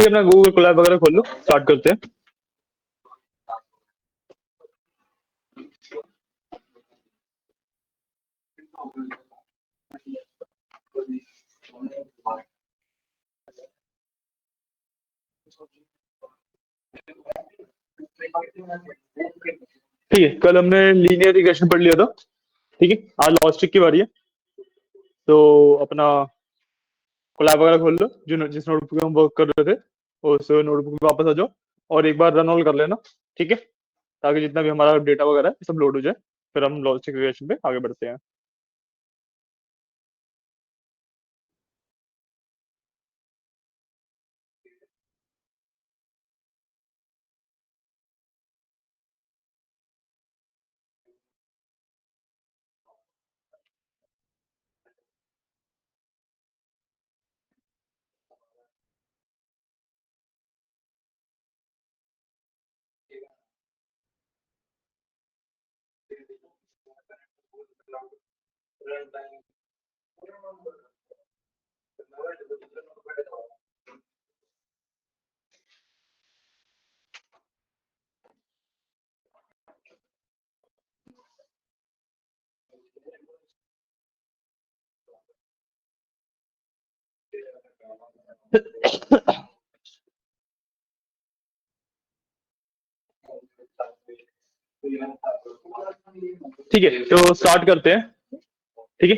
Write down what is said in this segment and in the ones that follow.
जल्दी अपना Google Colab वगैरह खोल लो, स्टार्ट करते हैं। ठीक है, कल हमने लीनियर रिग्रेशन पढ़ लिया था। ठीक है, आज लॉजिस्टिक की बारी है। तो अपना कोलैब वगैरह खोल लो, जो जिस नोटबुक पे हम वर्क कर रहे थे उस नोटबुक पे वापस आ जाओ और एक बार रन ऑल कर लेना। ठीक है, ताकि जितना भी हमारा डेटा वगैरह है सब लोड हो जाए, फिर हम लॉजिस्टिक रिग्रेशन पे आगे बढ़ते हैं। ठीक है, तो स्टार्ट करते हैं। ठीक है,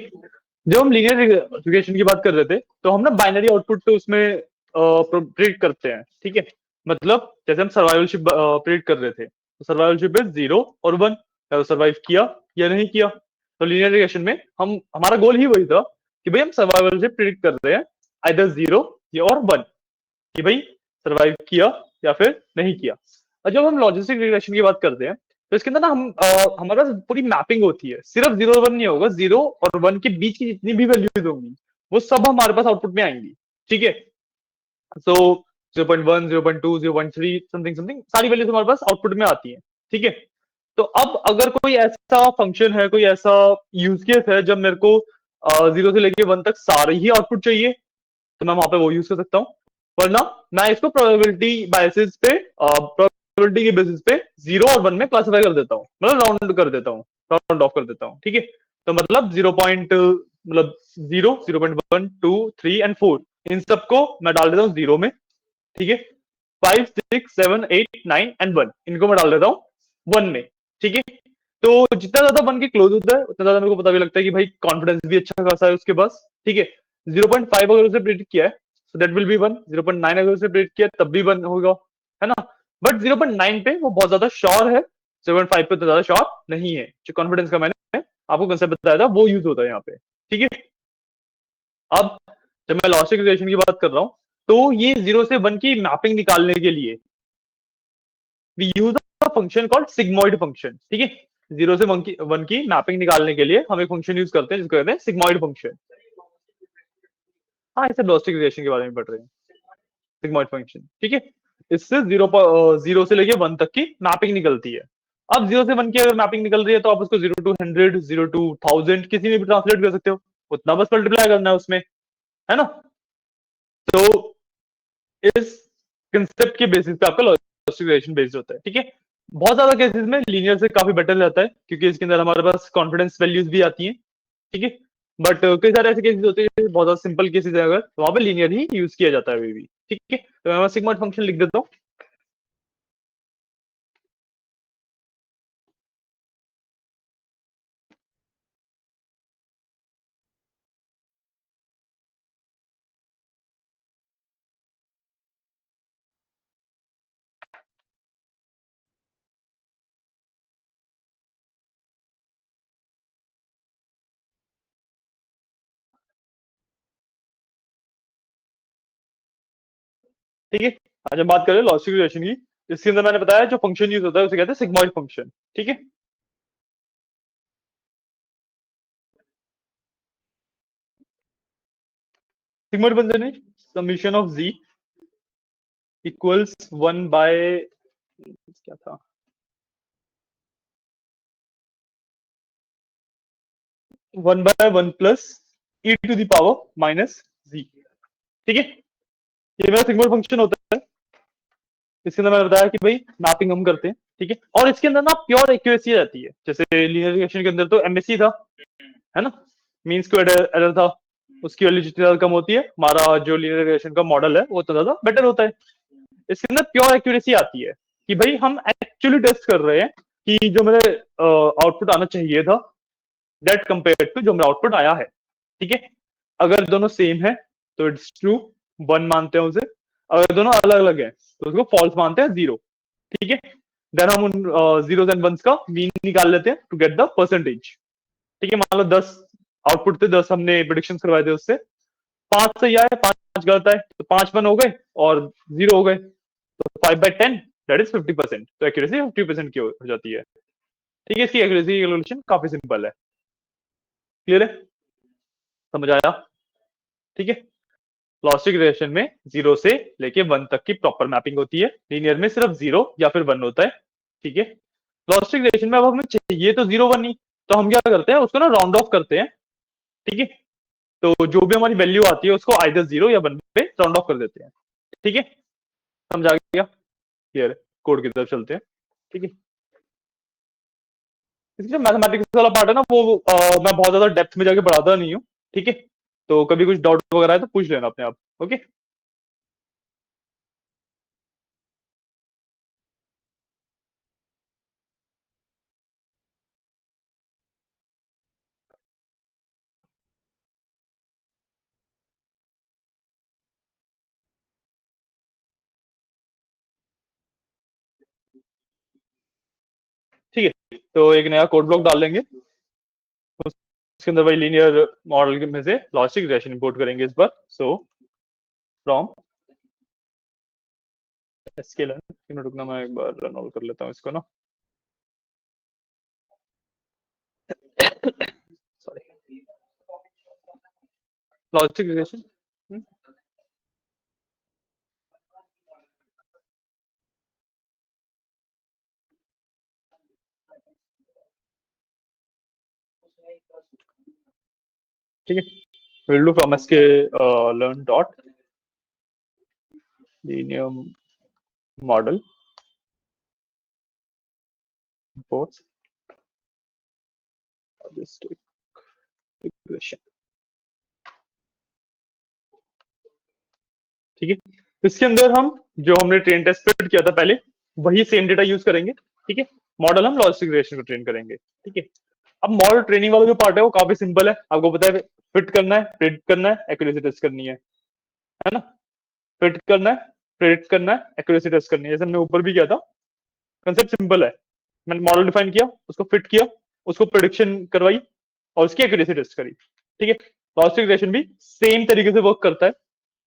जब हम लीनियर रिग्रेशन की बात कर रहे थे तो हम ना बाइनरी आउटपुट तो उसमें प्रिडिक्ट करते हैं। ठीक है, मतलब जैसे हम सर्वाइवलशिप प्रिडिक्ट कर रहे थे, तो सर्वाइवलशिप इज 0 और 1, या तो सर्वाइव किया या नहीं किया। तो लीनियर रिग्रेशन में हम हमारा गोल ही वही था कि भाई हम सर्वाइवलशिप प्रिडिक्ट कर रहे हैं, आइदर 0 या और 1, कि भाई सर्वाइव किया या फिर नहीं किया। और जब हम लॉजिस्टिक रिग्रेशन की बात करते हैं तो इसके अंदर ना हम हमारे पास पूरी मैपिंग होती है, सिर्फ 0 1 नहीं होगा, 0 और 1 के बीच की जितनी भी वैल्यूज होंगी वो सब हमारे पास आउटपुट में आएंगी। ठीक है, सो 0.1 0.2 0.3 समथिंग समथिंग सारी वैल्यूज हमारे पास आउटपुट में आती है। ठीक है, तो अब अगर कोई ऐसा फंक्शन है, कोई ऐसा यूज केस है जब मेरे को 0 से लेके 1 तक सारे ही आउटपुट चाहिए, तो मैं वहां पे वो यूज कर सकता हूँ। वरना मैं इसको प्रोबेबिलिटी बायसेस पे, प्रोबेबिलिटी के बेसिस पे 0 और 1 में क्लासिफाई कर देता हूँ, मतलब राउंड कर देता हूँ, राउंड ऑफ कर देता हूँ। ठीक है, तो मतलब 0 पॉइंट मतलब 0 0.1 2 3 एंड 4 इन सबको मैं डाल देता हूँ 0 में। ठीक है, 5 6 7 8 9 एंड 1 इनको मैं डाल देता हूँ 1 में। ठीक है, तो जितना ज्यादा 1 के क्लोज होता है उतना ज्यादा मेरे को पता भी लगता है कि भाई कॉन्फिडेंस भी अच्छा खासा है उसके पास। ठीक है, 0.5 अगर उसे प्रिडिक्ट किया है सो दैट विल बी 1, 0.9 अगर उसे प्रिडिक्ट किया तब भी 1 होगा, है ना। बट 0.9 पे वो बहुत ज्यादा श्योर है, 0.5 पे तो ज्यादा श्योर नहीं है। जो कॉन्फिडेंस का मैंने आपको कंसेप्ट बताया था वो यूज होता है यहाँ पे। ठीक है, अब जब मैं लॉजिक रिग्रेशन की बात कर रहा हूं तो ये 0 से 1 की मैपिंग निकालने के लिए we use a function called sigmoid function. ठीक है, 0 से 1 की मैपिंग निकालने के लिए हम एक फंक्शन यूज करते हैं जिसको कहते हैं सिग्मॉइड फंक्शन। हाँ, इसे लॉजिक रिग्रेशन के बारे में पढ़ रहे हैं, सिग्मॉइड फंक्शन। ठीक है, इससे 0 से लेके 1 तक की मैपिंग निकलती है। अब 0 से 1 की अगर मैपिंग निकल रही है तो आप उसको 0 to 100 0 to 1000 किसी में भी ट्रांसलेट कर सकते हो, उतना बस मल्टीप्लाई करना है उसमें, है ना। तो इस कंसेप्ट के बेसिस पे आपका लॉजिक रिग्रेशन बेस्ड होता है। ठीक है, बहुत ज्यादा केसेस में लीनियर से काफी बेटर रहता है क्योंकि इसके अंदर हमारे पास कॉन्फिडेंस वैल्यूज भी आती हैं। ठीक है, बट कई सारे ऐसे केसेस होते हैं बहुत ज्यादा सिंपल केसेस है, अगर तो वहां पे लीनियर ही यूज किया जाता है अभी भी। ठीक है, तो मैं सिग्मॉइड फंक्शन लिख देता हूँ। ठीक है, आज हम बात करें लॉजिक रिग्रेशन की। इसके अंदर मैंने बताया जो फंक्शन यूज होता है उसे कहते हैं सिग्मॉइड फंक्शन। ठीक है, सिग्मॉइड फंक्शन है summation of G equals 1 by क्या था 1 by 1 plus E to the power minus G. ठीक है, ये मेरा सिग्मॉइड फंक्शन होता है। इसके अंदर मैंने बताया कि भाई मैपिंग हम करते हैं, ठीक है, और इसके अंदर ना प्योर एक्यूरेसी रहती है। जैसे लीनियर रिग्रेशन के अंदर तो एमएससी था, है ना, मीन स्क्वायर्ड एरर था, उसकी वैल्यू जितनी ज्यादा कम होती है, हमारा जो लीनियर रिग्रेशन का मॉडल है वो तो ज्यादा बेटर होता है। इसके अंदर प्योर एक्यूरेसी आती है कि भाई हम एक्चुअली टेस्ट कर रहे हैं कि जो मेरे आउटपुट आना चाहिए था दैट कंपेयर टू जो मेरा आउटपुट आया है, ठीक है। अगर दोनों सेम है तो इट्स ट्रू, 1 मानते हैं उसे। अगर दोनों अलग अलग है तो उसको फॉल्स मानते हैं, 0, ठीक है। देन हम उन जीरोस एंड वंस का मीन निकाल लेते हैं टू गेट द परसेंटेज, ठीक है। मान लो 10 आउटपुट थे, 10 हमने प्रिडिक्शन करवाए थे, उससे 5 सही आए, 5 गलत आए, तो 5 1 हो गए और 0 हो गए, तो 5/10 दैट इज 50%। तो एक्यूरेसी 50% की हो जाती है, ठीक है। इसकी एक्यूरेसी कैलकुलेशन काफी सिंपल है। क्लियर है, समझ आया, ठीक है। लॉजिक रिग्रेशन में 0 से लेके 1 तक की प्रॉपर मैपिंग होती है, लीनियर में सिर्फ 0 या फिर 1 होता है, ठीक है। लॉजिक रिग्रेशन में अब हमें चाहिए तो 0 1 ही, तो हम क्या करते हैं उसको ना राउंड ऑफ करते हैं, ठीक है। तो जो भी हमारी वैल्यू आती है उसको आइदर 0 या 1 पे राउंड ऑफ कर देते हैं, ठीक है। समझ आ गया, क्लियर है। कोड की तरफ चलते हैं, ठीक है। इसलिए जो मैथमेटिक्स वाला पार्ट है ना वो मैं बहुत ज्यादा डेप्थ में जाके पढ़ाता नहीं हूँ, ठीक है। तो कभी कुछ डाउट वगैरह है तो पूछ लेना अपने आप, ओके। ठीक है, तो एक नया कोड ब्लॉक डाल लेंगे, उसके अंदर वही लीनियर मॉडल में से लॉजिक रिग्रेशन इंपोर्ट करेंगे इस बार। सो फ्रॉम sklearn, रुकना मैं एक बार रन आउट कर लेता हूँ इसको ना, सॉरी। लॉजिक रिग्रेशन, ठीक है। Will do from sklearn dot linear model imports regression, ठीक है। इसके अंदर हम जो हमने ट्रेन टेस्ट फिट किया था पहले वही सेम डेटा यूज करेंगे, ठीक है। मॉडल हम लॉजिक रिग्रेशन को ट्रेन करेंगे, ठीक है। अब मॉडल ट्रेनिंग वाला जो पार्ट है वो काफी सिंपल है, आपको पता है, फिट करना है, प्रेडिक्ट करना है, एक्यूरेसी टेस्ट करनी है ना। फिट करना है, प्रेडिक्ट करना है, एक्यूरेसी टेस्ट करनी है, जैसे हमने ऊपर भी किया था। कंसेप्ट सिंपल है, मैंने मॉडल डिफाइन किया, उसको फिट किया, उसको प्रेडिक्शन करवाई और उसकी एक्यूरेसी टेस्ट करी, ठीक है। लॉजिक रिग्रेशन भी सेम तरीके से वर्क करता है।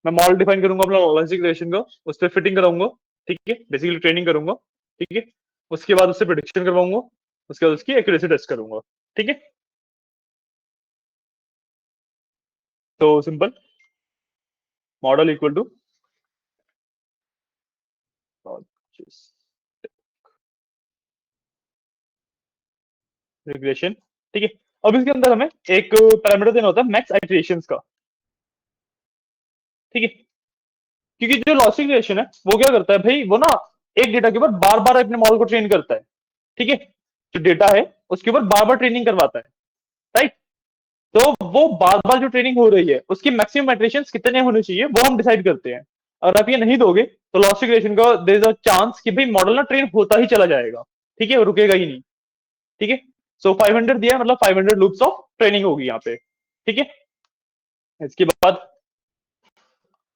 मैं मॉडल डिफाइन करूंगा अपना लॉजिक रिग्रेशन का, उस पर फिटिंग कराऊंगा, ठीक है, बेसिकली ट्रेनिंग करूंगा, ठीक है। उसके बाद उससे प्रेडिक्शन करवाऊंगा, उसके बाद उसकी एक्यूरेसी टेस्ट करूंगा, ठीक है। तो simple, model equal to regression, ठीक है। अब इसके अंदर हमें एक पैरामीटर देना होता है मैक्स आइटरेशंस का, ठीक है। क्योंकि जो लॉजिक रिग्रेशन है वो क्या करता है भाई, वो ना एक डेटा के ऊपर बार बार अपने मॉडल को ट्रेन करता है, ठीक है। जो डेटा है उसके ऊपर बार बार ट्रेनिंग करवाता है, राइट। तो वो बार बार जो ट्रेनिंग हो रही है उसकी मैक्सिमम आइटरेशंस कितने होने चाहिए वो हम डिसाइड करते हैं। अगर आप ये नहीं दोगे तो लॉजिक रिग्रेशन का देयर इज अ चांस कि भाई मॉडल ना ट्रेन होता ही चला जाएगा, ठीक है, रुकेगा ही नहीं, ठीक है। सो 500 दिया मतलब 500 लूप्स ऑफ ट्रेनिंग होगी यहाँ पे, ठीक है। इसके बाद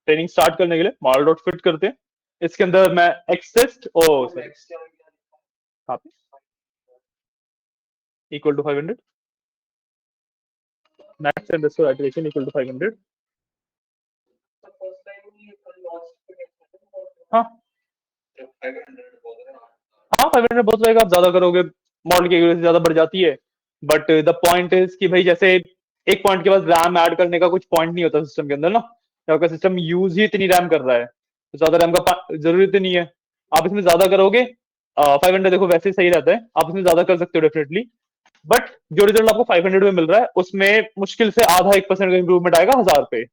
ट्रेनिंग स्टार्ट करने के लिए मॉडल डॉट फिट करते हैं, इसके अंदर मैं एक्सेस्ट ओ सॉरी हाँ equal to 500 max underscore iteration equal to 500। हाँ हाँ 500 बहुत रहेगा, आप ज्यादा करोगे मॉडल की एक्यूरेसी ज्यादा बढ़ जाती है। बट द पॉइंट इज कि भाई जैसे एक पॉइंट के बाद रैम ऐड करने का कुछ पॉइंट नहीं होता सिस्टम के अंदर ना, या आपका सिस्टम यूज ही इतनी रैम कर रहा है तो ज्यादा रैम का जरूरत ही नहीं है। आप इसमें ज्यादा करोगे, 500 देखो वैसे ही सही रहता है, आप इसमें ज्यादा कर सकते हो डेफिनेटली। बट जो रिजल्ट आपको 500 में मिल रहा है उसमें मुश्किल से आधा 1% का इंप्रूवमेंट आएगा 1000 पे,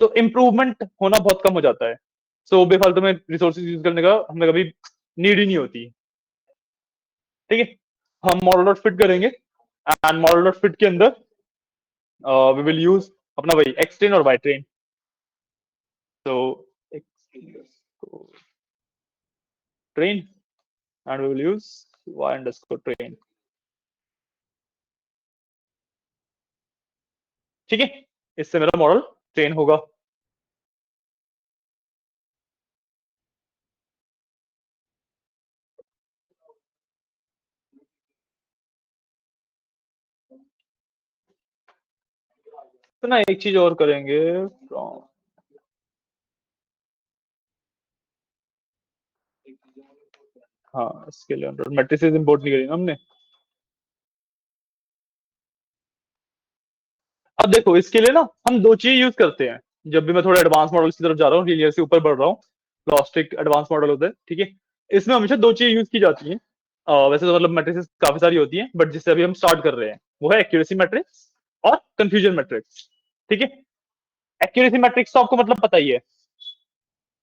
तो इंप्रूवमेंट होना बहुत कम हो जाता है। सो बेफालतू में रिसोर्सेज यूज करने का हमें कभी नीड ही नहीं होती। ठीक है, हम मॉडल डॉट फिट करेंगे एंड मॉडल डॉट फिट के अंदर वी विल यूज अपना वही एक्स ट्रेन और y train. So train and we will use y underscore train. ठीक है, इससे मेरा मॉडल ट्रेन होगा। तो ना एक चीज और करेंगे from- हाँ, इसके लिए मैट्रिसेस इंपोर्ट नहीं करी ना हमने। अब देखो इसके लिए ना हम दो चीज यूज करते हैं। जब भी मैं थोड़ा एडवांस मॉडल की तरफ जा रहा हूँ, लीनियर से ऊपर बढ़ रहा हूँ, लॉस्टिक एडवांस मॉडल होता है। ठीक है, इसमें हमेशा दो चीज यूज की जाती है। वैसे तो मतलब मैट्रिसेस काफी सारी होती हैं, बट जिससे अभी हम स्टार्ट कर रहे हैं वो है एक्यूरेसी मैट्रिक्स और कंफ्यूजन मैट्रिक्स। ठीक है, एक्यूरेसी मैट्रिक्स तो आपको मतलब पता ही है,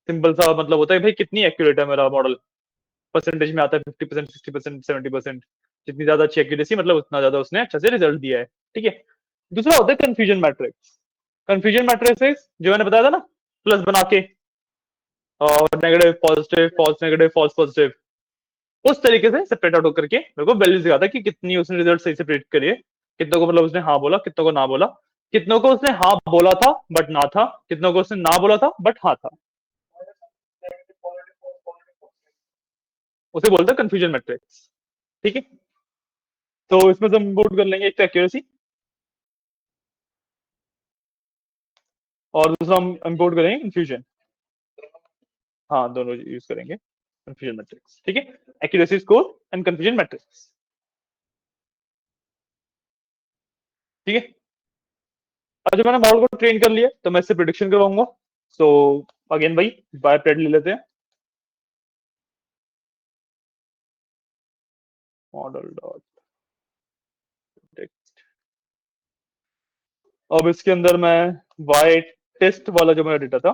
सिंपल सा मतलब होता है भाई कितनी एक्यूरेट है मेरा मॉडल। परसेंटेज में आता है 50%, 60%, 70%। जितनी ज्यादा अच्छी एक्यूरेसी मतलब उतना ज्यादा उसने अच्छा से रिजल्ट दिया है। ठीक है, दूसरा होता है कंफ्यूजन मैट्रिक्स। कंफ्यूजन मैट्रिक्स जो मैंने बताया था ना, प्लस बना के और negative positive false negative false positive, उस तरीके से सेपरेट आउट होकर के मेरे को वैल्यू दिखाता है कि कितनी उसने रिजल्ट सही से प्रेडिक्ट करिए, कितनों को मतलब उसने हाँ बोला, कितनों को ना बोला, कितनों को उसने हाँ बोला था बट ना था, कितनों को उसने ना बोला था बट हाँ था। उसे बोलते हैं कंफ्यूजन मैट्रिक्स। ठीक है, तो इसमें से हम इंपोर्ट कर लेंगे एक तो एक्यूरेसी, और दूसरा हम इंपोर्ट करेंगे कंफ्यूजन। हाँ, दोनों यूज करेंगे कंफ्यूजन मैट्रिक्स। ठीक है, accuracy score and confusion matrix. ठीक है, और जब मैंने मॉडल को ट्रेन कर लिया तो मैं इससे प्रिडिक्शन करवाऊंगा। सो अगेन भाई बाय प्रेड ले लेते हैं, मॉडल डॉट प्रेडिक्ट। अब इसके अंदर मैं वाई टेस्ट वाला जो मेरा डेटा था,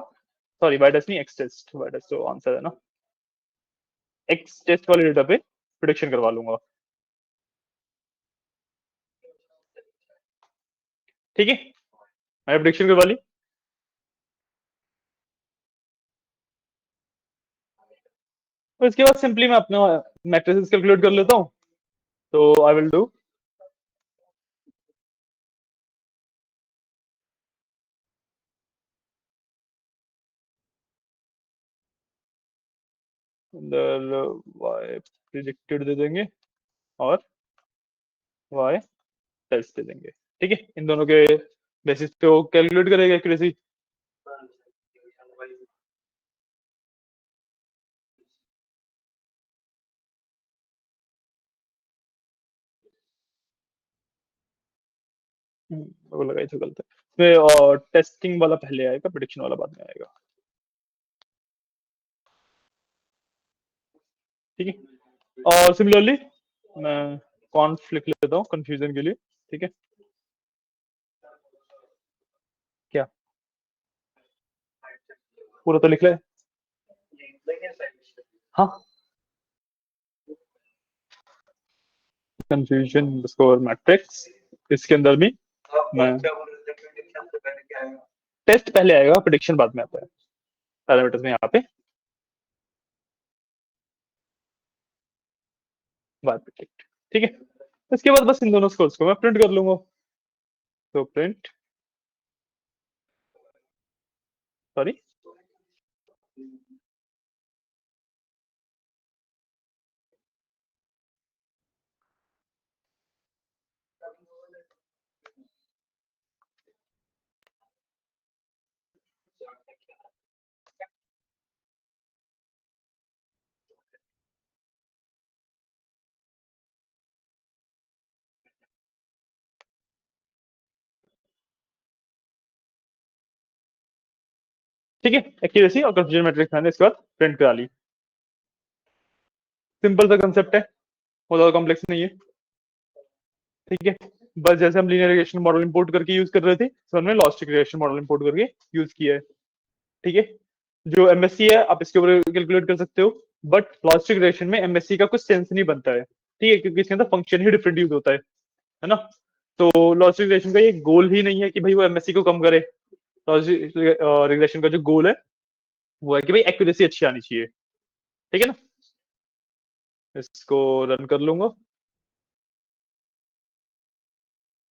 सॉरी वाई टेस्ट नहीं एक्स टेस्ट तो आंसर है ना, एक्स टेस्ट वाले डेटा पे प्रिडिक्शन करवा लूंगा। ठीक है, मैंने प्रिडिक्शन करवा ली। और इसके बाद सिंपली मैं अपना मैट्रिसेस कैलकुलेट कर लेता हूँ। तो आई विल डू अंदर वाई प्रिडिक्टेड दे देंगे और वाई टेस्ट दे देंगे। ठीक है, इन दोनों के बेसिस पे वो कैलकुलेट करेगा एक्यूरेसी। वो लगाई तो गलत है इसमें, और टेस्टिंग वाला पहले आएगा, प्रिडिक्शन वाला बाद में आएगा। ठीक है, और सिमिलरली मैं कॉन्फ लिख लेता हूँ कंफ्यूजन के लिए। ठीक है, क्या पूरा तो लिख ले। हाँ, कंफ्यूजन स्कोर मैट्रिक्स, इसके अंदर भी मैं टेस्ट पहले आएगा, प्रिडिक्शन बाद में आता है पैरामीटर्स में यहाँ पे बाय प्रिडिक्ट। ठीक है, इसके बाद बस इन दोनों स्कोर्स को मैं प्रिंट कर लूंगा। तो प्रिंट, सॉरी, ठीक है, एक्यूरेसी और कंफ्यूजन मैट्रिक्स मैंने इसके बाद प्रिंट करा ली। सिंपल सा कंसेप्ट है, बहुत ज्यादा कॉम्प्लेक्स नहीं है। ठीक है, बस जैसे हम लीनियर रिग्रेशन मॉडल इंपोर्ट करके यूज कर रहे थे, सर हमने लॉजिस्टिक रिग्रेशन मॉडल इंपोर्ट करके यूज किया है। ठीक है, जो एमएससी है आप इसके ऊपर कैलकुलेट कर सकते हो, बट लॉजिस्टिक रिग्रेशन में एमएससी का कुछ सेंस नहीं बनता है, ठीक है, क्योंकि इसके अंदर फंक्शन ही डिफरेंट यूज होता है ना। तो लॉजिस्टिक रिग्रेशन का ये गोल ही नहीं है कि भाई वो एमएससी को कम करे। लॉजिस्टिक रिग्रेशन का जो गोल है वो है कि भाई एक्यूरेसी अच्छी आनी चाहिए, ठीक है ना। इसको रन कर लूंगा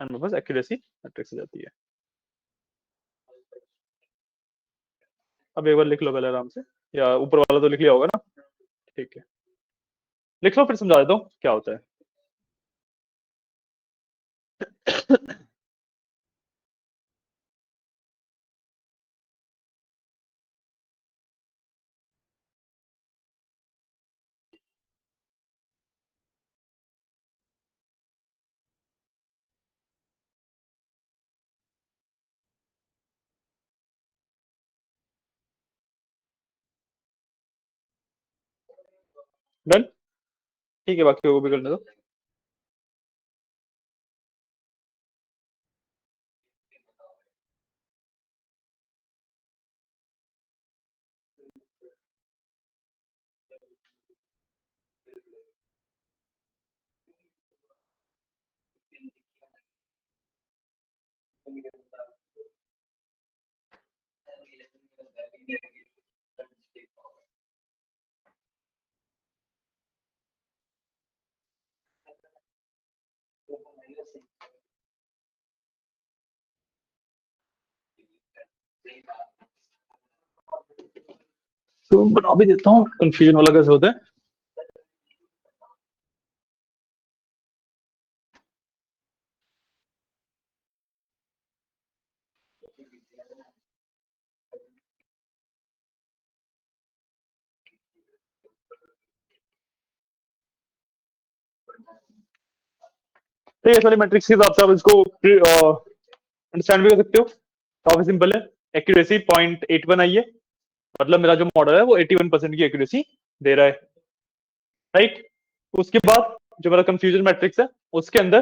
एंड मेरे पास एक्यूरेसी मैट्रिक्स आ जाती है। अब एक बार लिख लो पहले आराम से, या ऊपर वाला तो लिख लिया होगा ना, ठीक है, लिख लो फिर समझा देता हूँ क्या होता है। डन, ठीक है, बाकी को भी करने दो। तो बना भी देता हूँ, कंफ्यूजन वाला कैसे होता है। ठीक है, सारी मैट्रिक्स के हिसाब से आप इसको अंडरस्टैंड भी कर सकते हो, काफी सिंपल है। एक्यूरेसी 0.81 आई है, मतलब मेरा जो मॉडल है वो 81% की एक्यूरेसी दे रहा है, राइट। उसके बाद जो मेरा कंफ्यूजन मैट्रिक्स है उसके अंदर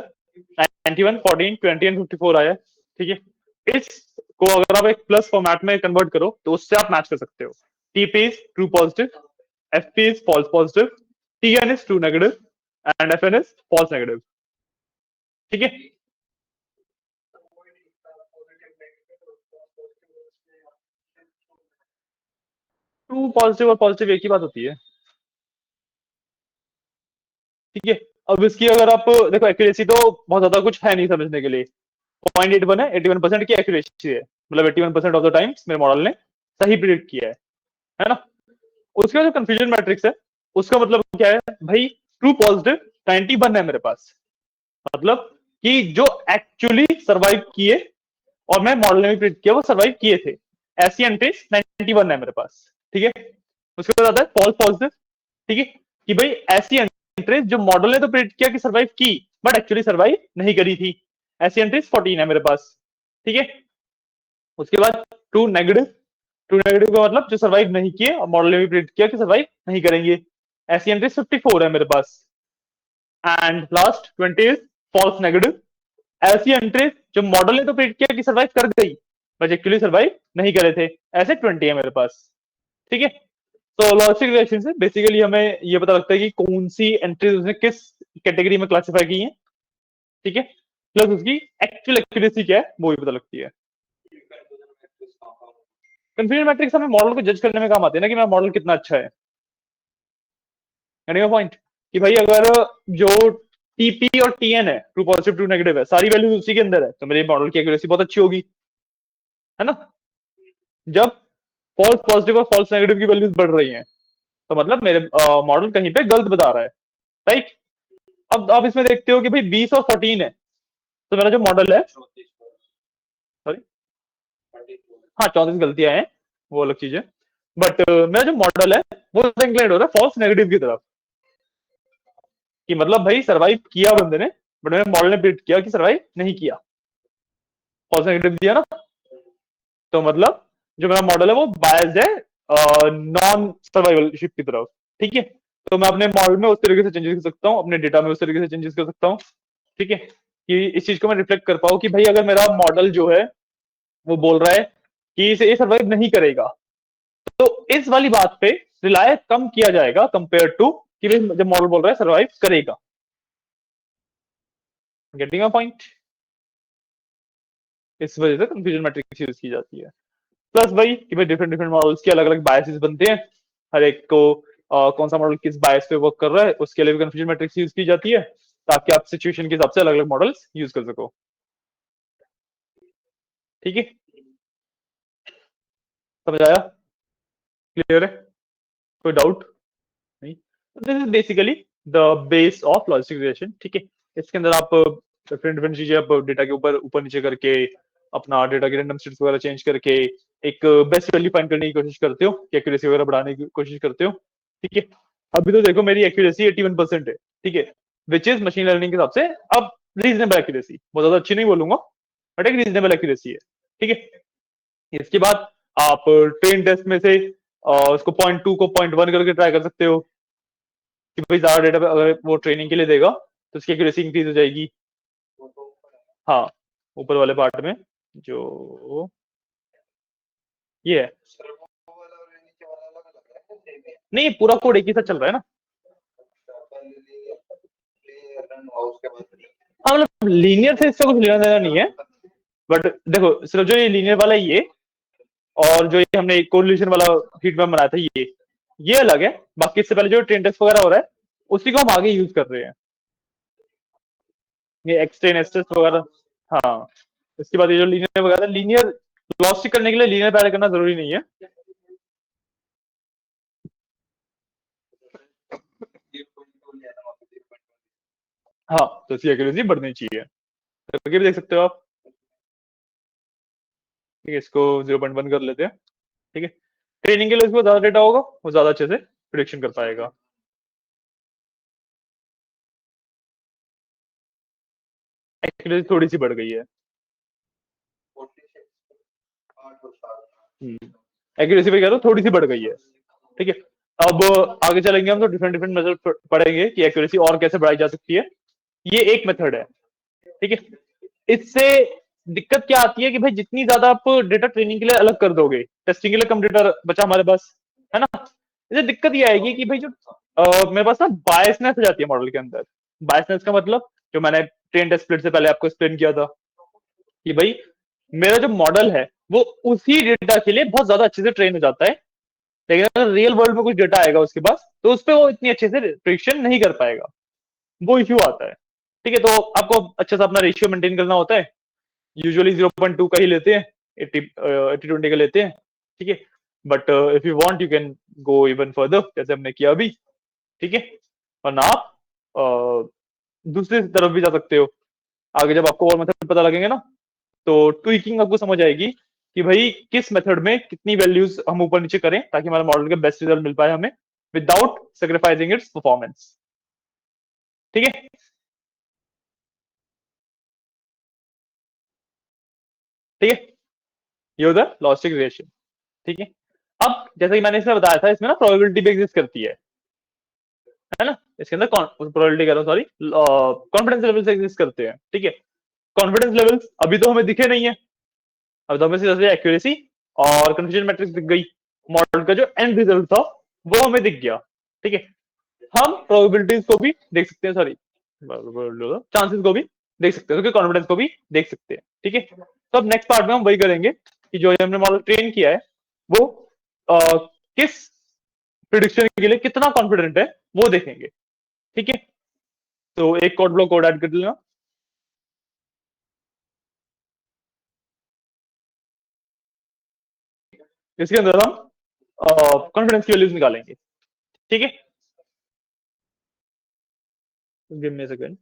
91, 14, 20 एंड 54 आया है, ठीक है। इसको अगर आप एक प्लस फॉर्मेट में कन्वर्ट करो तो उससे आप मैच कर सकते हो। TP is true positive, FP is false positive, TN is true negative and FN is false negative, ठीक है। ट्रू पॉजिटिव और पॉजिटिव एक ही बात होती है, ठीक है। अब इसकी अगर आप देखो, एक्यूरेसी तो बहुत ज्यादा कुछ है नहीं समझने के लिए। 0.81 है, 81% की एक्यूरेसी है, मतलब 81% ऑफ द टाइम्स मेरे मॉडल ने सही प्रिडिक्ट किया है ना। उसका जो कंफ्यूजन मैट्रिक्स है उसका मतलब क्या है भाई, ट्रू पॉजिटिव 91 है मेरे पास, मतलब कि जो एक्चुअली सरवाइव किए और मैं मॉडल ने भी प्रिडिक्ट किया वो सरवाइव किए थे, ऐसी एंट्रीज 91 है मेरे पास, ठीक है। उसके बाद आता है फॉल्स पॉजिटिव, ठीक है, कि भाई ऐसी एंट्रीज जो मॉडल ने तो प्रिडिक्ट किया कि सरवाइव की बट एक्चुअली सरवाइव नहीं करी थी, ऐसी एंट्रीज 14 है मेरे पास, ठीक है। उसके बाद ट्रू नेगेटिव, ट्रू नेगेटिव का मतलब जो सर्वाइव नहीं किए और मॉडल ने भी प्रिडिक्ट किया कि सर्वाइव नहीं करेंगे, ऐसी एंट्रीज 54 है मेरे पास। And last 20 is false negative, ऐसी एंट्रीज जो मॉडल ने तो प्रिडिक्ट किया कि सर्वाइव कर गई बट एक्चुअली सर्वाइव नहीं करे थे, ऐसे 20 है मेरे पास, ठीक है। तो लॉजिस्टिक रिलेशन से बेसिकली हमें ये पता लगता है कि कौन सी एंट्रीज उसने किस कैटेगरी में क्लासिफाई की है, ठीक है, प्लस उसकी एक्चुअल एक्यूरेसी क्या है वो भी पता लगती है। कंफ्यूजन मैट्रिक्स हमें मॉडल को जज करने में काम आते हैं ना, कि मेरा मॉडल कितना अच्छा है, पॉइंट कि भाई अगर जो टीपी और टीएन है, ट्रू पॉजिटिव ट्रू नेगेटिव है, सारी वैल्यूज उसी के अंदर है तो मेरे मॉडल की एक्यूरेसी बहुत अच्छी होगी, है ना। जब फॉल्स पॉजिटिव और फॉल्स नेगेटिव की वैल्यूज बढ़ रही हैं तो मतलब मेरे मॉडल कहीं पे गलत बता रहा है, राइट। अब आप इसमें देखते हो कि भाई 20 और 14 है, तो मेरा जो मॉडल है, सॉरी, हाँ 34 गलतियां हैं, वो अलग चीज है, बट मेरा जो मॉडल है वो इंक्लाइंड हो रहा है फॉल्स नेगेटिव की तरफ, कि मतलब भाई सरवाइव किया बंदे ने बट मेरे मॉडल ने प्रिडिक्ट किया कि सरवाइव नहीं किया, फॉल्स नेगेटिव दिया ना, तो मतलब जो मेरा मॉडल है वो बायस्ड है नॉन सर्वाइवलशिप की तरफ, ठीक है। तो मैं अपने मॉडल में उस तरीके से चेंजेस कर सकता हूँ, अपने डेटा में उस तरीके से चेंजेस कर सकता हूँ, ठीक है, कि इस चीज को मैं रिफ्लेक्ट कर पाऊँ कि भाई अगर मेरा मॉडल जो है वो बोल रहा है कि इसे ये सर्वाइव नहीं करेगा, तो इस वाली बात पे रिलाय कम किया जाएगा कंपेयर टू कि भाई जब मॉडल बोल रहा है सर्वाइव करेगा। Getting a point. इस वजह से कंफ्यूजन मैट्रिक्स यूज की जाती है। प्लस भाई कि भाई डिफरेंट डिफरेंट मॉडल्स के अलग अलग बायसेस बनते हैं, हर एक को कौन सा मॉडल किस बायस पे वर्क कर रहा है उसके लिए भी कंफ्यूजन मैट्रिक्स यूज की जाती है, ताकि आप सिचुएशन के हिसाब से अलग अलग मॉडल्स यूज कर सको। ठीक है, समझ आया? क्लियर है? कोई डाउट? नहीं। This is basically the base of logistic regression. ठीक है, इसके अंदर आप डिफरेंट डिफरेंट चीजें आप डेटा के ऊपर ऊपर नीचे करके अपना डेटा के रैंडम स्टेट्स वगैरह चेंज करके एक बेस्ट वैल्यू फाइंड करने की कोशिश करते हो, एक्यूरेसी वगैरह बढ़ाने की कोशिश करते हो। ठीक है, अभी तो देखो मेरी एक्यूरेसी 81% है। ठीक है, विच इज मशीन लर्निंग के हिसाब से अब रीजनेबल एक्यूरेसी, बहुत ज्यादा अच्छी नहीं बोलूंगा, बट एक रीजनेबल एक्यूरेसी है। ठीक है, इसके बाद आप ट्रेन टेस्ट में से उसको 0.2 को 0.1 करके ट्राई कर सकते हो कि भाई ज्यादा डेटा अगर वो ट्रेनिंग के लिए देगा तो उसकी एक्यूरेसी इंक्रीज हो जाएगी। हाँ, ऊपर वाले पार्ट में जो ये है, नहीं पूरा कोड एक ही साथ चल रहा है ना। हाँ मतलब लीनियर से इसका कुछ लेना देना नहीं है, बट देखो सिर्फ जो ये लीनियर वाला ये और जो ये हमने कोरिलेशन वाला हीट मैप बनाया था ये अलग है। बाकी इससे पहले जो ट्रेन टेस्ट वगैरह हो रहा है उसी को हम आगे यूज कर रहे हैं, ये एक्सटेन एस्टेस वगैरह। हाँ, इसके बाद ये जो लीनियर वगैरह, लीनियर लॉजिक करने के लिए लीनियर पैरा करना जरूरी नहीं है। हाँ, तो इसकी एक्यूरेसी बढ़नी चाहिए, तो करके भी देख सकते हो आप। ठीक है, इसको 0.1 कर लेते हैं। ठीक है, ट्रेनिंग के लिए उसको ज्यादा डेटा होगा, वो ज्यादा अच्छे से प्रिडिक्शन कर पाएगा। एक्यूरेसी थोड़ी सी बढ़ गई है। एक्यूरेसी पे कह रहा हूँ थोड़ी सी बढ़ गई है। ठीक है, अब आगे चलेंगे हम तो डिफरेंट डिफरेंट मेथड पढ़ेंगे कि एक्यूरेसी और कैसे बढ़ाई जा सकती है। ये एक मेथड है। ठीक है, इससे दिक्कत क्या आती है कि भाई जितनी ज्यादा आप डेटा ट्रेनिंग के लिए अलग कर दोगे, टेस्टिंग के लिए कम डेटा बचा हमारे पास, है ना। इससे दिक्कत ये आएगी कि भाई जो मेरे पास ना बायसनेस हो जाती है मॉडल के अंदर। बायसनेस का मतलब जो मैंने ट्रेन टेस्ट स्प्लिट से पहले आपको एक्सप्लेन किया था कि भाई मेरा जो मॉडल है वो उसी डेटा के लिए बहुत ज्यादा अच्छे से ट्रेन हो जाता है, लेकिन अगर रियल वर्ल्ड में कुछ डेटा आएगा उसके पास तो उस पर वो इतनी अच्छे से प्रिडिक्शन नहीं कर पाएगा, वो इश्यू आता है। ठीक है, तो आपको अच्छे से अपना रेशियो मेंटेन करना होता है। यूजुअली 0.2 का ही लेते हैं, 80-20 का लेते हैं। ठीक है, but if you want you can go even further जैसे हमने किया अभी। ठीक है, वरना आप दूसरी तरफ भी जा सकते हो। आगे जब आपको और मेथड पता लगेंगे ना तो ट्विकिंग आपको समझ आएगी कि भाई किस मेथड में कितनी वैल्यूज हम ऊपर नीचे करें ताकि हमारे मॉडल के बेस्ट रिजल्ट मिल पाए हमें विदाउट सेक्रीफाइसिंग इट्स परफॉर्मेंस। ठीक है, ठीक है, ये होता है लॉजिस्टिक रिलेशन। ठीक है, अब जैसा कि मैंने इसमें बताया था इसमें ना प्रोबेबिलिटी भी एग्जिस्ट करती है ना। इसके अंदर प्रोबेबिलिटी कह रहा हूँ, सॉरी, कॉन्फिडेंस लेवल्स एग्जिस्ट करते हैं। ठीक है, कॉन्फिडेंस लेवल्स अभी तो हमें दिखे नहीं है, अब तो हमें सीधा एक्यूरेसी और कंफ्यूजन मैट्रिक्स दिख गई, मॉडल का जो एंड रिजल्ट था वो हमें दिख गया। ठीक है, हम प्रोबेबिलिटीज को भी देख सकते हैं, सॉरी चांसेस को भी देख सकते हैं, क्योंकि कॉन्फिडेंस को भी देख सकते हैं। ठीक है, तो अब नेक्स्ट पार्ट में हम वही करेंगे कि जो हमने मॉडल ट्रेन किया है वो किस प्रिडिक्शन के लिए कितना कॉन्फिडेंट है वो देखेंगे। ठीक है, तो एक कोड ब्लॉक कोड ऐड कर लेना। इसके अंदर हम कॉन्फिडेंस की वैल्यूज निकालेंगे। ठीक है, गिव मी अ सेकंड।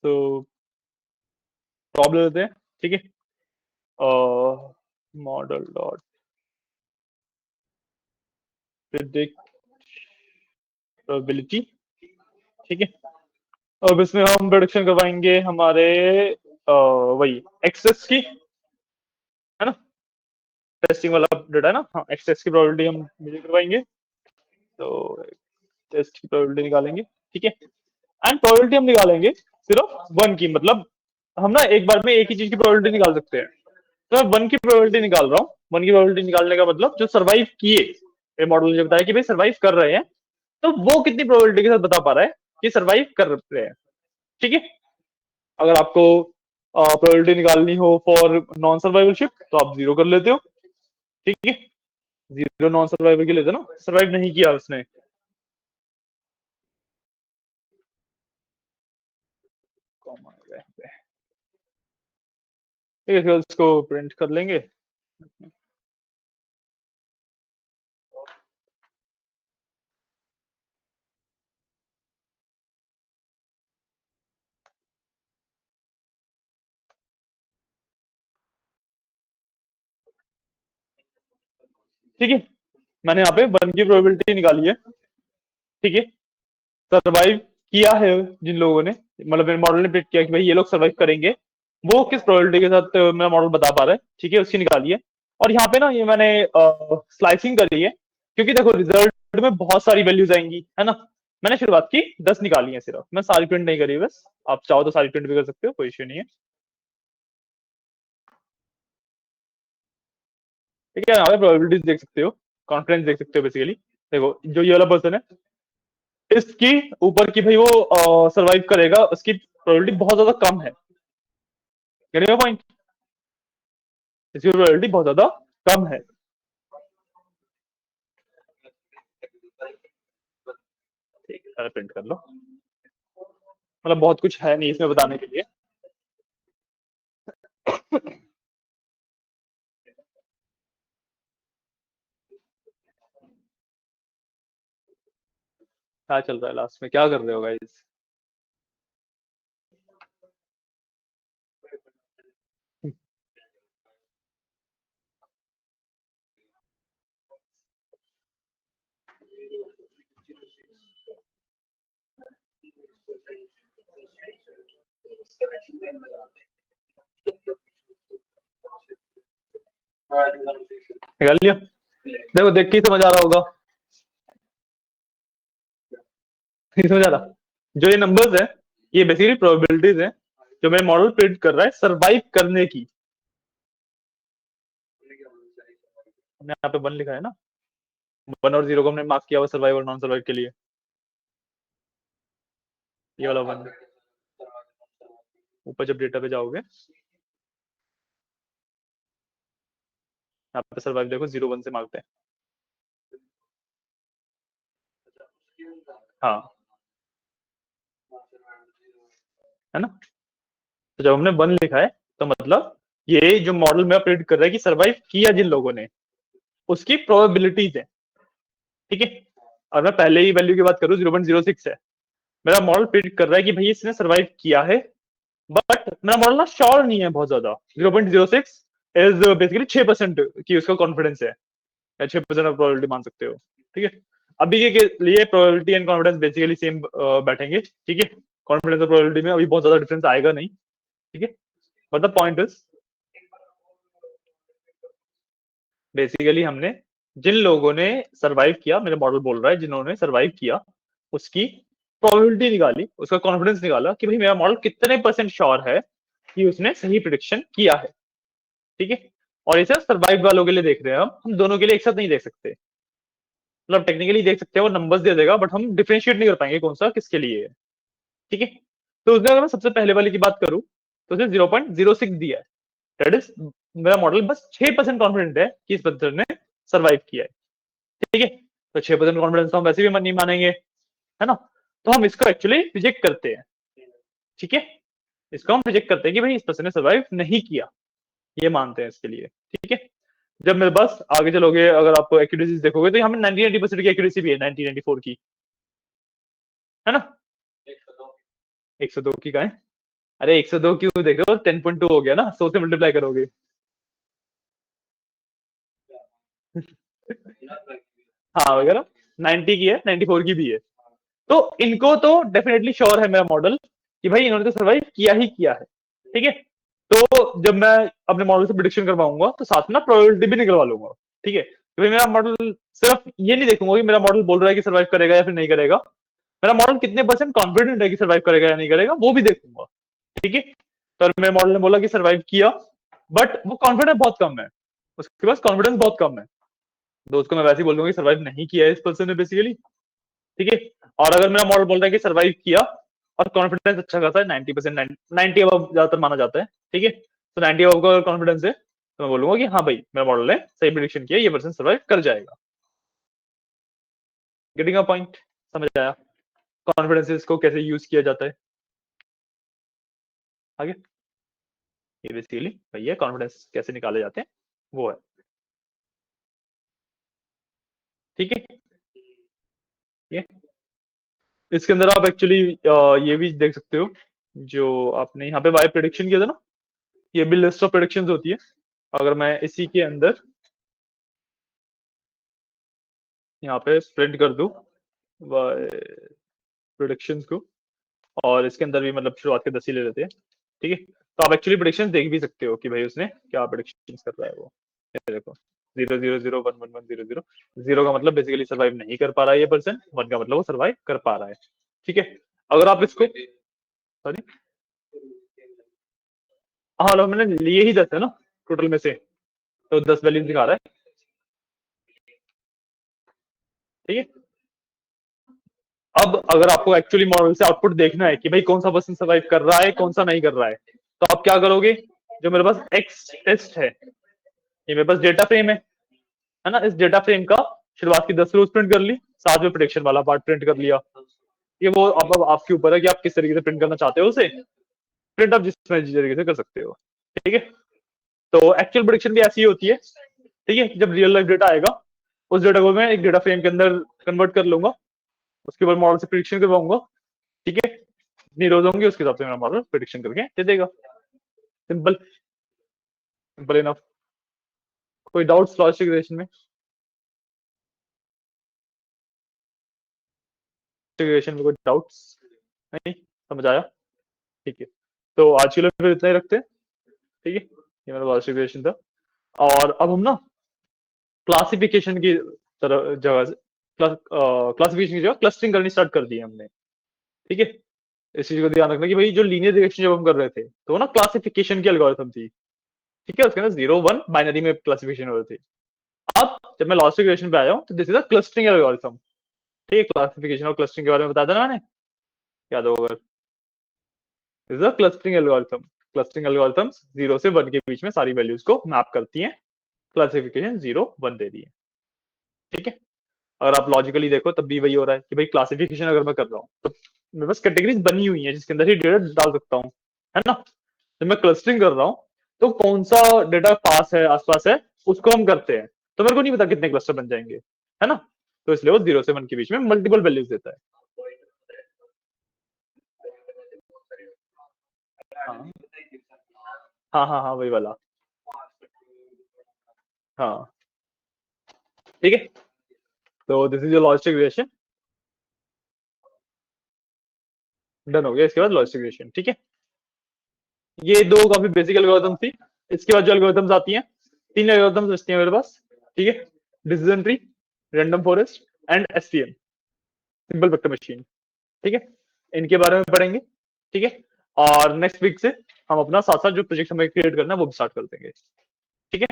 तो प्रॉब्लम लेते हैं। ठीक है, मॉडल डॉट प्रिडिक्ट प्रोबेबिलिटी। ठीक है, अब इसमें हम प्रोडक्शन करवाएंगे हमारे वही एक्सेस की, है ना। टेस्टिंग वाला डेटा है ना, हाँ एक्स टेस्ट की प्रोबेबिलिटी हम मेजर करवाएंगे, तो टेस्ट की प्रोबेबिलिटी निकालेंगे, ठीक है। एंड प्रोबेबिलिटी हम निकालेंगे सिर्फ वन की, मतलब हम ना एक बार में एक ही चीज की प्रोबेबिलिटी निकाल सकते हैं। तो मैं वन की प्रोबेबिलिटी निकाल रहा हूँ। वन की प्रोबेबिलिटी निकालने का मतलब जो सर्वाइव किए, ये मॉडल ने बताया कि भाई सर्वाइव कर रहे हैं, तो वो कितनी प्रोबेबिलिटी के साथ बता पा रहा है कि सर्वाइव कर रहे हैं, ठीक है। अगर आपको प्रोबेबिलिटी निकालनी हो फॉर नॉन सर्वाइवलशिप तो आप जीरो कर लेते हो, ठीक है। जीरो नॉन सर्वाइवल के लेते ना, सर्वाइव नहीं किया उसने। ठीक है, उसको प्रिंट कर लेंगे। ठीक है, मैंने यहाँ पे वन की प्रोबेबिलिटी निकाली है, ठीक है। सर्वाइव किया है जिन लोगों ने, मतलब मेरे मॉडल ने प्रिडिक्ट किया कि भाई ये लोग सर्वाइव करेंगे, वो किस प्रोबेबिलिटी के साथ मेरा मॉडल बता पा रहा है, ठीक है, उसकी निकाली है। और यहाँ पे ना ये मैंने स्लाइसिंग करी है, क्योंकि देखो रिजल्ट में बहुत सारी वैल्यूज आएंगी, है ना। मैंने शुरुआत की 10 निकाली है सिर्फ, मैं सारी प्रिंट नहीं करी, बस आप चाहो तो सारी प्रिंट भी कर सकते हो, कोई इश्यू नहीं है, ठीक है। यहाँ पे प्रोबेबिलिटीज देख सकते हो, कॉन्फिडेंस देख सकते हो बेसिकली। देखो जो ये वाला पर्सन है, इसकी ऊपर की भाई वो सर्वाइव करेगा, उसकी प्रोबेबिलिटी बहुत ज्यादा कम है, पॉइंट, इसकी प्रोबेबिलिटी बहुत ज्यादा कम है। ठीक है, सारा प्रिंट कर लो, मतलब बहुत कुछ है नहीं इसमें बताने के लिए। क्या चल रहा है लास्ट में, क्या कर रहे हो गाइस? निकाल लिया, देखो देख के ही समझ आ रहा होगा, नहीं समझ आ रहा। जो ये नंबर्स है, ये बेसिकली प्रोबेबिलिटीज है जो मेरा मॉडल प्रिडिक्ट कर रहा है सरवाइव करने की। हमने यहाँ पे वन लिखा है ना, वन और जीरो को हमने मार्क किया हुआ सर्वाइव और नॉन सर्वाइव के लिए, ये वाला वन। ऊपर जब डेटा पे जाओगे, यहाँ पे सर्वाइव देखो जीरो वन से मांगते हैं, हाँ, है ना। तो जब हमने वन लिखा है, तो मतलब ये जो मॉडल में प्रिडिक्ट कर रहा है कि सर्वाइव किया जिन लोगों ने, उसकी प्रोबेबिलिटीज है, ठीक है। और मैं पहले ही वैल्यू की बात करूं, 0.06 है, मेरा मॉडल प्रिडिक्ट कर रहा है कि भाई इसने सर्वाइव किया है, बट मेरा मॉडल ना श्योर नहीं है बहुत ज्यादा। 0.06 इज बेसिकली 6% की उसका कॉन्फिडेंस है, या 6% ऑफ प्रोबेबिलिटी मान सकते हो, ठीक है। अभी के लिए probability and confidence basically same बैठेंगे, ठीक है। कॉन्फिडेंस और प्रोबेबिलिटी में अभी बहुत ज्यादा डिफरेंस आएगा नहीं, ठीक है। But the point is, basically हमने जिन लोगों ने सरवाइव किया, मेरा मॉडल बोल रहा है जिन्होंने सरवाइव किया, उसकी प्रोबेबिलिटी निकाली, उसका कॉन्फिडेंस निकाला कि भाई मेरा मॉडल कितने परसेंट श्योर है कि उसने सही प्रिडिक्शन किया है, ठीक है। और इसे सरवाइव वालों के लिए देख रहे हैं, हम दोनों के लिए एक साथ नहीं देख सकते, मतलब टेक्निकली देख सकते हैं, वो नंबर्स दे देगा, बट हम डिफरेंशिएट नहीं कर पाएंगे कौन सा किसके लिए है, ठीक है। तो उसने अगर मैं सबसे पहले वाले की बात करूं, तो उसने 0.06 दिया है, दैट इज मेरा मॉडल बस 6% कॉन्फिडेंट है कि इस बंदर ने सर्वाइव किया है, ठीक है। तो 6% कॉन्फिडेंस तो हम वैसे भी नहीं मानेंगे, है ना। तो हम इसको एक्चुअली रिजेक्ट करते हैं, ठीक है। इसको हम रिजेक्ट करते हैं कि भाई इस पर्सन ने सर्वाइव नहीं किया, ये मानते हैं इसके लिए, ठीक है। जब मेरे पास आगे चलोगे, अगर आप एक्यूरेसी देखोगे, तो यहाँ पे 90% की एक्यूरेसी भी है, 90-94 की, है ना। 102 की का है, अरे 102 क्यों देख रहे हो, 10.2 हो गया ना, 100 से मल्टीप्लाई करोगे। हाँ वगैरह, 90 की है, 94 की भी है। तो इनको तो डेफिनेटली श्योर है मेरा मॉडल कि भाई इन्होंने तो सर्वाइव किया ही किया है, ठीक है। तो जब मैं अपने मॉडल से प्रिडिक्शन करवाऊंगा तो साथ में ना प्रोबेबिलिटी भी निकलवा लूंगा। ठीक है, तो भाई मेरा मॉडल सिर्फ ये नहीं देखूंगा कि मेरा मॉडल बोल रहा है कि सर्वाइव करेगा या फिर नहीं करेगा, मेरा मॉडल कितने परसेंट कॉन्फिडेंट है कि सर्वाइव करेगा या नहीं करेगा वो भी देखूंगा। ठीक है, तो मेरे मॉडल ने बोला कि सर्वाइव किया, बट वो कॉन्फिडेंस बहुत कम है, उसके पास कॉन्फिडेंस बहुत कम है, तो उसको मैं वैसे ही बोल दूंगा कि सर्वाइव नहीं किया है इस पर्सन ने बेसिकली। ठीक है, और अगर मेरा मॉडल बोल रहा है कि सर्वाइव किया और कॉन्फिडेंस अच्छा खासा है 90%, 90 अब ज्यादातर माना जाता है। ठीक है, तो 90 अब का कॉन्फिडेंस है तो मैं बोलूंगा कि हाँ भाई मेरा मॉडल ने सही प्रिडिक्शन किया, ये पर्सन सर्वाइव कर जाएगा। Getting a point? समझ आया कॉन्फिडेंसेस को कैसे यूज किया जाता है आगे? ये बेसिकली भैया कॉन्फिडेंस कैसे निकाले जाते हैं वो है। ठीक है, ये इसके अंदर आप एक्चुअली ये भी देख सकते हो, जो आपने यहाँ पे वाई प्रिडिक्शन किया था ना, ये भी लिस्ट ऑफ प्रिडिक्शंस होती है। अगर मैं इसी के अंदर यहाँ पे प्रिंट कर दूं प्रोडक्शंस को, और इसके अंदर भी मतलब शुरुआत के 10 ही ले लेते हैं। ठीक है, तो आप एक्चुअली प्रोडक्शन देख भी सकते हो कि भाई उसने क्या प्रोडक्शन कर रहा है वो। ये देखो 0 0 0 1 1 1 0 0, जीरो का मतलब बेसिकली सर्वाइव नहीं कर पा रहा है ये पर्सन, वन का मतलब वो सर्वाइव कर पा रहा है। ठीक है, अगर आप इसको सॉरी, हाँ मतलब मैंने लिए ही 10 है ना टोटल में से, तो 10 वैल्यू दिखा रहा है। ठीक है, अब अगर आपको एक्चुअली मॉडल से आउटपुट देखना है कि भाई कौन सा पर्सन सर्वाइव कर रहा है कौन सा नहीं कर रहा है, तो आप क्या करोगे, जो मेरे पास एक्स टेस्ट है, ये मेरे पास डेटा फ्रेम है ना, इस डेटा फ्रेम का शुरुआत की 10 रोज प्रिंट कर ली, साथ में प्रोडिक्शन वाला पार्ट प्रिंट कर लिया। ये वो अब आपके ऊपर है कि आप किस तरीके से प्रिंट करना चाहते हो उसे, प्रिंट आप जिस तरीके से कर सकते हो। ठीक है, तो एक्चुअल प्रोडिक्शन भी ऐसी ही होती है। ठीक है, जब रियल लाइफ डेटा आएगा उस डेटा को मैं एक डेटा फ्रेम के अंदर कन्वर्ट कर लूंगा, उसके बाद मॉडल से प्रिडिक्शन करवाऊंगा। ठीक है, जितनी रोज होंगी उसके हिसाब से मेरा मॉडल प्रिडिक्शन करके दे देगा। Simple, simple enough. कोई डाउट्स लॉजिक रिलेशन में? रिलेशन में कोई डाउट्स? नहीं समझ आया? ठीक है, तो आज के लिए फिर इतना ही रखते हैं। ठीक है, ये मेरा लॉजिक रिलेशन था, और अब हम ना क्लासिफिकेशन की तरह जगह से क्लासिफिकेशन की जगह क्लस्टरिंग करनी स्टार्ट कर दी है हमने। ठीक है, इस चीज को ध्यान रखना कि भाई जो लीनियर रिग्रेशन जब हम कर रहे थे तो वो ना क्लासिफिकेशन की एल्गोरिथम थी। ठीक है, उसके अंदर 0 1 बाइनरी में क्लासिफिकेशन हो रही थी। अब जब मैं लॉजिक रिग्रेशन पे आया हूँ तो this is a clustering algorithm. ठीक है, क्लासिफिकेशन और क्लस्टरिंग के बारे में बताया था ना मैंने, याद होगा? This is a clustering algorithm. Clustering algorithms 0 से 1 के बीच में सारी वैल्यूज को मैप करती हैं, क्लासिफिकेशन 0 1 दे दी है। ठीक है, अगर आप लॉजिकली देखो तब भी वही हो रहा है कि भाई क्लासिफिकेशन अगर मैं कर रहा हूँ तो मेरे पास कैटेगरीज बनी हुई है जिसके अंदर ही डेटा डाल सकता हूँ, है ना। जब मैं क्लस्टरिंग कर रहा हूँ तो कौन सा डेटा पास है आसपास है उसको हम करते हैं, तो मेरे को नहीं पता कितने क्लस्टर बन जाएंगे, है ना। तो इसलिए वो 0 से 1 के बीच में मल्टीपल वैल्यूज देता है। हाँ हाँ हाँ हाँ वही वाला। हाँ ठीक है, तो this is your logistic relation. Done हो गया, इसके बाद लॉजिस्टिक रिलेशन। ठीक है, ये दो काफी बेसिक एल्गोरिथम थी। इसके बाद जो एल्गोरिथम्स आती हैं, तीन एल्गोरिथम्स बचती हैं मेरे पास। ठीक है, decision tree, random forest and SVM, simple vector machine. ठीक है, इनके बारे में पढ़ेंगे। ठीक है, और नेक्स्ट वीक से हम अपना साथ साथ जो प्रोजेक्ट हमें क्रिएट करना है वो भी स्टार्ट कर देंगे। ठीक है,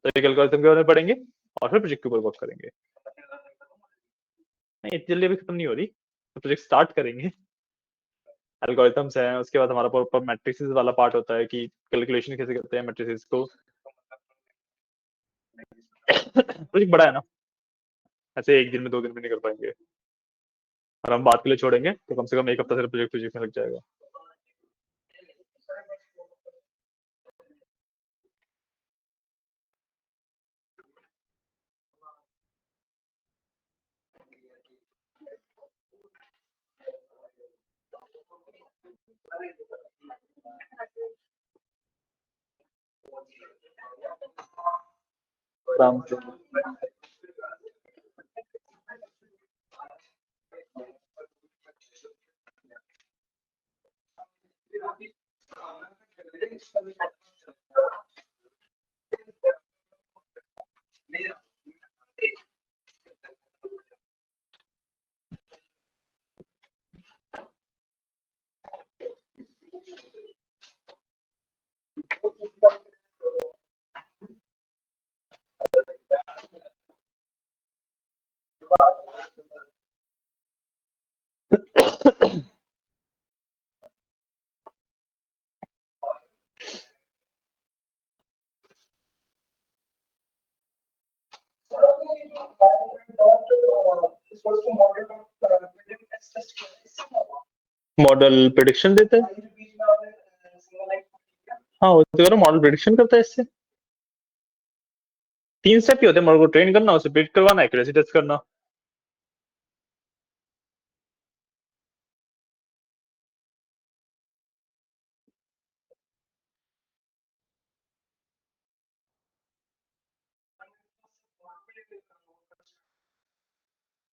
तो एक एल्गोरिथम के बारे में पढ़ेंगे और फिर प्रोजेक्ट के ऊपर वर्क करेंगे। नहीं इतनी जल्दी अभी खत्म नहीं हो रही, तो प्रोजेक्ट स्टार्ट करेंगे। एल्गोरिथम्स हैं, उसके बाद हमारा प्रॉपर मैट्रिसेस वाला पार्ट होता है कि कैलकुलेशन कैसे करते हैं मैट्रिसेस को। प्रोजेक्ट बड़ा है ना, ऐसे एक दिन में 2 दिन में नहीं कर पाएंगे, और हम बात के लिए छोड़ेंगे तो कम से कम एक हफ्ता से प्रोजेक्ट प्रोजेक्ट में लग जाएगा। आराम से। मॉडल प्रिडिक्शन देता है। हाँ वो तो करो, मॉडल प्रिडिक्शन करता है इससे। 3 स्टेप ही होते हैं, मॉडल को ट्रेन करना, उसे प्रिडिक्ट करवाना, एक्यूरेसी टेस्ट करना।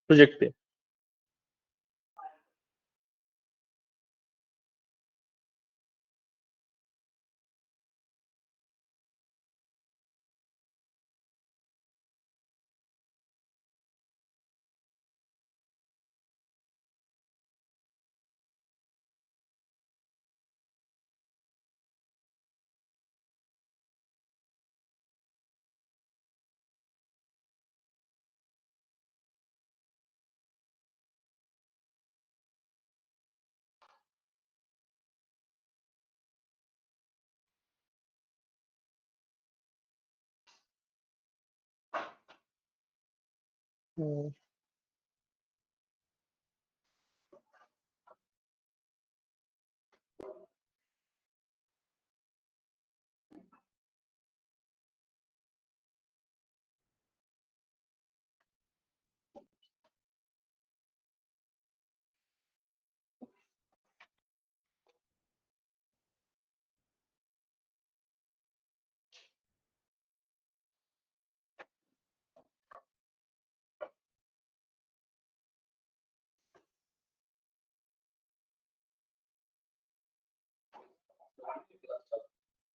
प्रोजेक्ट पे।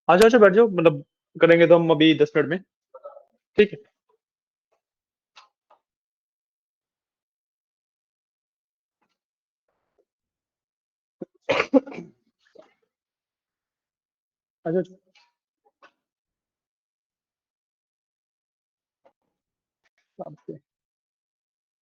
आ जाओ, बैठ जाओ, मतलब करेंगे तो हम अभी 10 मिनट में। ठीक है। आ जाओ।